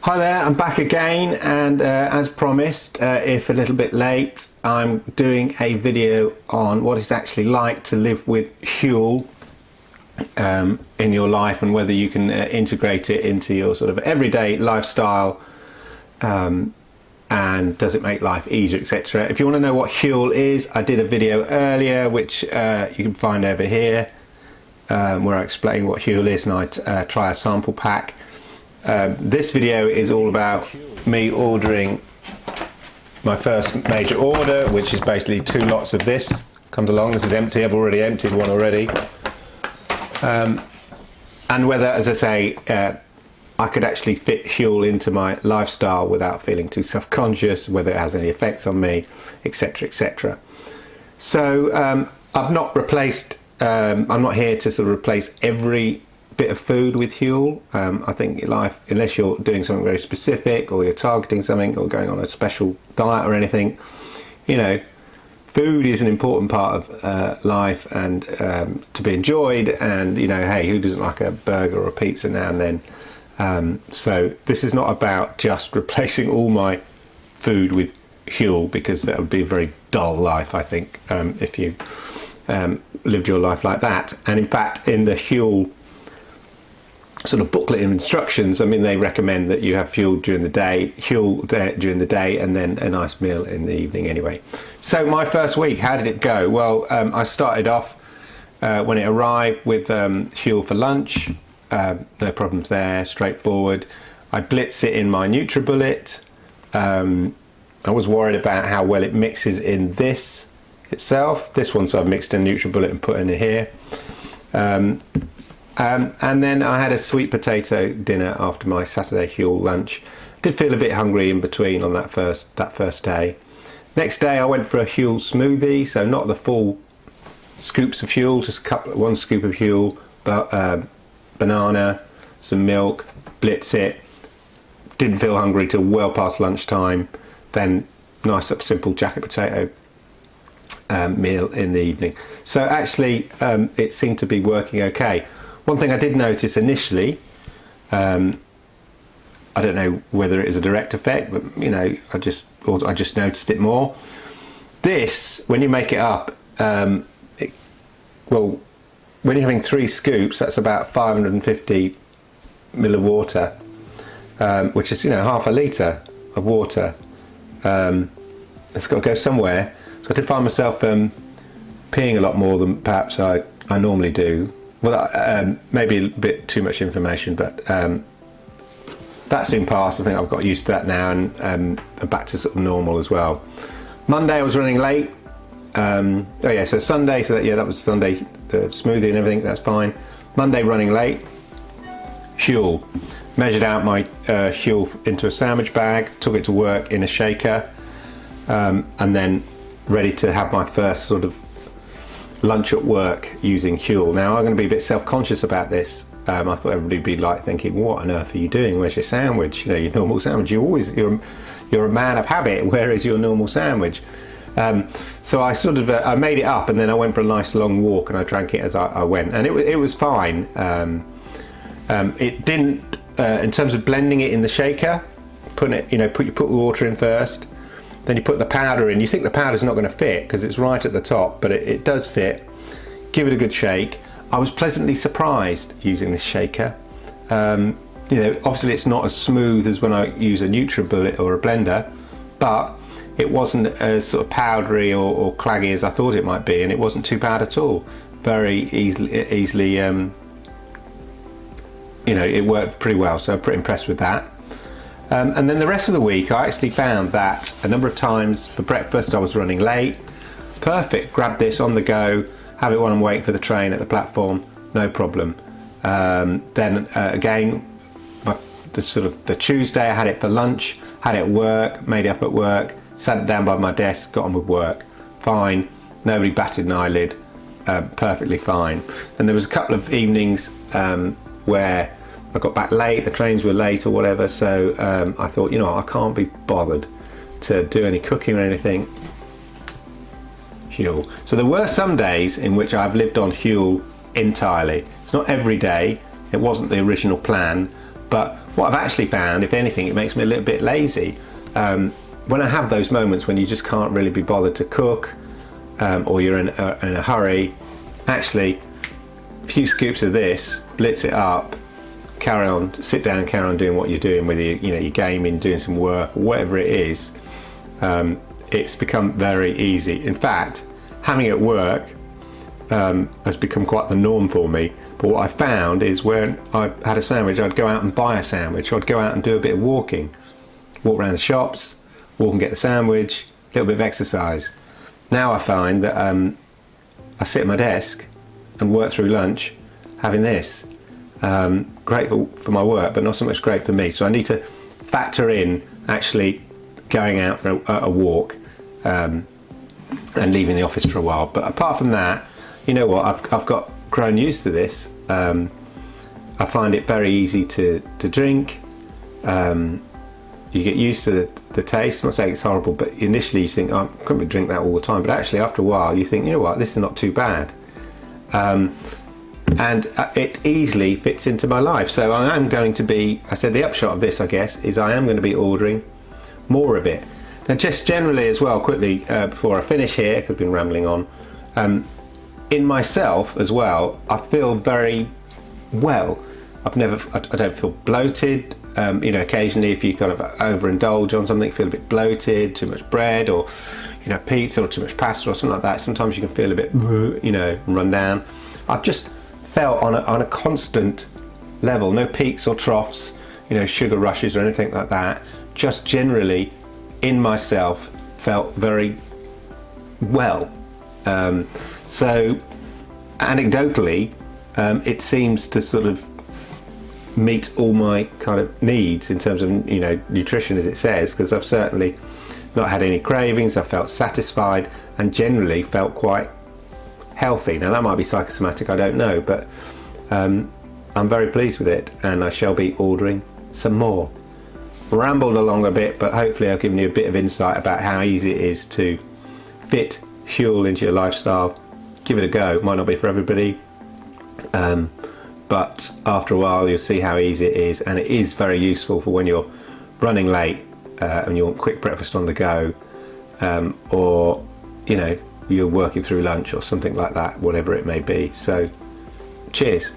Hi there, I'm back again, and as promised, if a little bit late, I'm doing a video on what it's actually like to live with Huel in your life, and whether you can integrate it into your sort of everyday lifestyle, and does it make life easier, etc. If you want to know what Huel is, I did a video earlier which you can find over here, where I explain what Huel is and I try a sample pack. This video is all about me ordering my first major order, which is basically 2 lots of this. Comes along, this is empty, I've already emptied one already. And whether, as I say, I could actually fit Huel into my lifestyle without feeling too self-conscious, whether it has any effects on me, etc, etc. So I've not replaced, I'm not here to sort of replace every bit of food with Huel. I think your life, unless you're doing something very specific or you're targeting something or going on a special diet or anything, you know, food is an important part of life, and to be enjoyed, and you know, hey, who doesn't like a burger or a pizza now and then? So this is not about just replacing all my food with Huel, because that would be a very dull life, I think, if you lived your life like that. And in fact, in the Huel sort of booklet of instructions, I mean, they recommend that you have Huel during the day, during the day, and then a nice meal in the evening anyway. So my first week, how did it go? Well, I started off when it arrived with Huel for lunch. No problems there, straightforward. I blitz it in my NutriBullet. I was worried about how well it mixes in this itself. This one, so I've mixed in NutriBullet and put in here. And then I had a sweet potato dinner after my Saturday Huel lunch. Did feel a bit hungry in between on that first day. Next day I went for a Huel smoothie, so not the full scoops of Huel, just one scoop of Huel, banana, some milk, blitz it. Didn't feel hungry till well past lunchtime. Then nice simple jacket potato meal in the evening. So actually it seemed to be working okay. One thing I did notice initially, I don't know whether it was a direct effect, but you know, I just noticed it more. This, when you make it up, well, when you're having 3 scoops, that's about 550 ml of water, which is, you know, half a litre of water. It's got to go somewhere. So I did find myself peeing a lot more than perhaps I normally do. Well, maybe a bit too much information, but that soon passed. I think I've got used to that now, and back to sort of normal as well. Monday I was running late. Oh yeah, so Sunday, so that was Sunday, the smoothie and everything, that's fine. Monday running late. Huel. Measured out my Huel into a sandwich bag, took it to work in a shaker, and then ready to have my first sort of lunch at work using Huel. Now I'm going to be a bit self-conscious about this. I thought everybody would be like thinking, what on earth are you doing? Where's your sandwich? You know, your normal sandwich. You're a man of habit. Where is your normal sandwich? So I sort of I made it up, and then I went for a nice long walk, and I drank it as I went, and it was fine. It didn't in terms of blending it in the shaker, putting it, you know, put the water in first, then you put the powder in. You think the powder's not going to fit because it's right at the top, but it does fit. Give it a good shake. I was pleasantly surprised using this shaker. You know, obviously it's not as smooth as when I use a NutriBullet or a blender, but it wasn't as sort of powdery or claggy as I thought it might be, and it wasn't too bad at all. Very easily, you know, it worked pretty well, so I'm pretty impressed with that. And then the rest of the week I actually found that a number of times for breakfast I was running late. Perfect, grab this on the go, have it when I'm waiting for the train at the platform, no problem. Then again, the Tuesday I had it for lunch, had it at work, made it up at work, sat it down by my desk, got on with work, fine, nobody batted an eyelid, perfectly fine. And there was a couple of evenings where I got back late, the trains were late or whatever, so I thought, you know, I can't be bothered to do any cooking or anything. Huel. So there were some days in which I've lived on Huel entirely. It's not every day, it wasn't the original plan, But what I've actually found, if anything, it makes me a little bit lazy. When I have those moments when you just can't really be bothered to cook, or you're in a hurry, actually a few scoops of this, blitz it up, carry on, sit down, carry on doing what you're doing, whether you're gaming, doing some work, or whatever it is. It's become very easy. In fact, having it work has become quite the norm for me. But what I found is when I had a sandwich, I'd go out and buy a sandwich, or I'd go out and do a bit of walking, walk around the shops, walk and get the sandwich, a little bit of exercise. Now I find that I sit at my desk and work through lunch having this. Great for my work, but not so much great for me. So I need to factor in actually going out for a walk and leaving the office for a while. But apart from that, you know what, I've got grown used to this. I find it very easy to drink. You get used to the taste. I'm not saying it's horrible, but initially you think, oh, I couldn't drink that all the time. But actually after a while you think, you know what, this is not too bad. And it easily fits into my life. So I am going to be, I said the upshot of this, I guess, is I am going to be ordering more of it. Now just generally as well, quickly, before I finish here, because I've been rambling on, in myself as well, I feel very well. I don't feel bloated. Occasionally if you kind of overindulge on something, feel a bit bloated, too much bread, or pizza, or too much pasta or something like that, sometimes you can feel a bit run down. I've just felt on a constant level, no peaks or troughs, sugar rushes or anything like that, just generally in myself felt very well. So anecdotally, it seems to sort of meet all my kind of needs in terms of nutrition, as it says, because I've certainly not had any cravings. I felt satisfied and generally felt quite healthy. Now that might be psychosomatic, I don't know, but I'm very pleased with it, and I shall be ordering some more. Rambled along a bit, but hopefully I've given you a bit of insight about how easy it is to fit Huel into your lifestyle. Give it a go. It might not be for everybody, but after a while you'll see how easy it is, and it is very useful for when you're running late and you want quick breakfast on the go, or you're working through lunch or something like that, whatever it may be. So cheers.